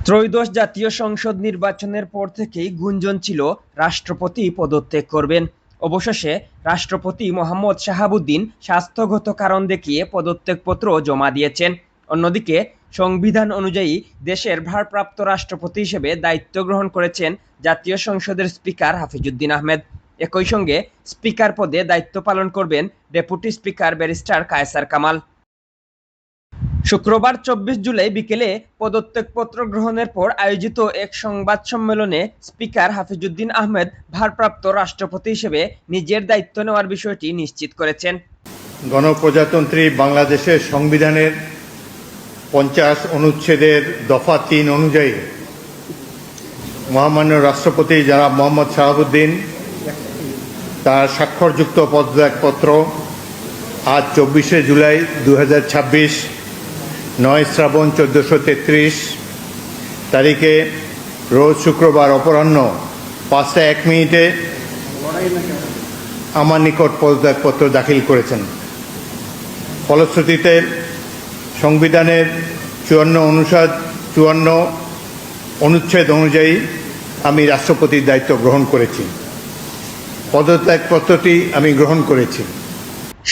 ত্রয়োদশ জাতীয় সংসদ নির্বাচনের পর থেকেই গুঞ্জন ছিল রাষ্ট্রপতি পদত্যাগ করবেন। অবশেষে রাষ্ট্রপতি মোহাম্মদ শাহাবুদ্দিন স্বাস্থ্যগত কারণ দেখিয়ে পদত্যাগপত্র জমা দিয়েছেন। অন্যদিকে সংবিধান অনুযায়ী দেশের ভারপ্রাপ্ত রাষ্ট্রপতি হিসেবে দায়িত্ব গ্রহণ করেছেন জাতীয় সংসদের স্পিকার হাফিজউদ্দিন আহমেদ। একই সঙ্গে স্পিকার পদে দায়িত্ব পালন করবেন deputy speaker barrister Kaiser Kamal. শুক্রবার ২৪ জুলাই বিকেলে পদত্যাগপত্র গ্রহণের পর আয়োজিত এক সংবাদ সম্মেলনে স্পিকার হাফিজউদ্দিন আহমেদ ভারপ্রাপ্ত রাষ্ট্রপতি হিসেবে নিজের দায়িত্ব নেওয়ার বিষয়টি নিশ্চিত করেছেন। গণপ্রজাতন্ত্রী বাংলাদেশের সংবিধানের ৫০ অনুচ্ছেদের দফা ৩ অনুযায়ী মহামান্য রাষ্ট্রপতি জনাব মোহাম্মদ শাহাবুদ্দিন তার স্বাক্ষরযুক্ত পদত্যাগপত্র আজ ২৪শে জুলাই ২০২৬ ৯ শ্রাবণ ১৪৩৩ তারিখে রোজ শুক্রবার অপরাহ্ন ৫টা ১ মিনিটে আমার নিকট পদত্যাগপত্র দাখিল করেছেন। ফলশ্রুতিতে সংবিধানের ৫৪ অনুচ্ছেদ অনুযায়ী আমি রাষ্ট্রপতির দায়িত্ব গ্রহণ করেছি। পদত্যাগপত্রটি আমি গ্রহণ করেছি।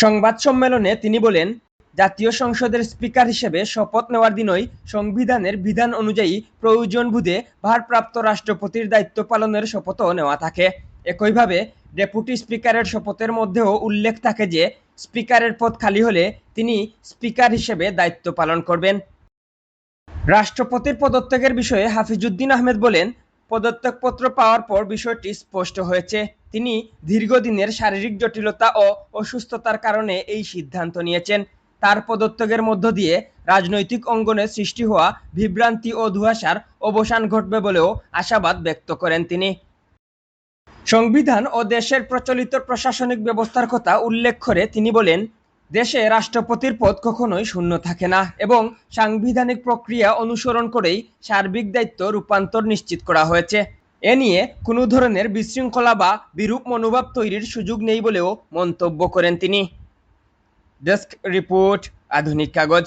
সংবাদ সম্মেলনে তিনি বলেন, জাতীয় সংসদের স্পিকার হিসেবে শপথ নেওয়ার দিনই সংবিধানের বিধান অনুযায়ী প্রয়োজন বুঝে ভারপ্রাপ্ত রাষ্ট্রপতির দায়িত্ব পালনের শপথও নেওয়া থাকে। একইভাবে ডেপুটি স্পিকারের শপথের মধ্যেও উল্লেখ থাকে যে স্পিকারের পদ খালি হলে তিনি স্পিকার হিসেবে দায়িত্ব পালন করবেন। রাষ্ট্রপতির পদত্যাগের বিষয়ে হাফিজউদ্দিন আহমেদ বলেন, পদত্যাগপত্র পাওয়ার পর বিষয়টি স্পষ্ট হয়েছে। তিনি দীর্ঘদিনের শারীরিক জটিলতা ও অসুস্থতার কারণে এই সিদ্ধান্ত নিয়েছেন। তার পদত্যাগের মধ্য দিয়ে রাজনৈতিক অঙ্গনে সৃষ্টি হওয়া বিভ্রান্তি ও ধোঁয়াশার অবসান ঘটবে বলেও আশাবাদ ব্যক্ত করেন তিনি। সংবিধান ও দেশের প্রচলিত প্রশাসনিক ব্যবস্থার কথা উল্লেখ করে তিনি বলেন, দেশে রাষ্ট্রপতির পদ কখনোই শূন্য থাকে না এবং সাংবিধানিক প্রক্রিয়া অনুসরণ করেই সার্বিক দায়িত্ব রূপান্তর নিশ্চিত করা হয়েছে। এ নিয়ে কোনো ধরনের বিশৃঙ্খলা বা বিরূপ মনোভাব তৈরির সুযোগ নেই বলেও মন্তব্য করেন তিনি। ডেস্ক রিপোর্ট, আধুনিক কাগজ।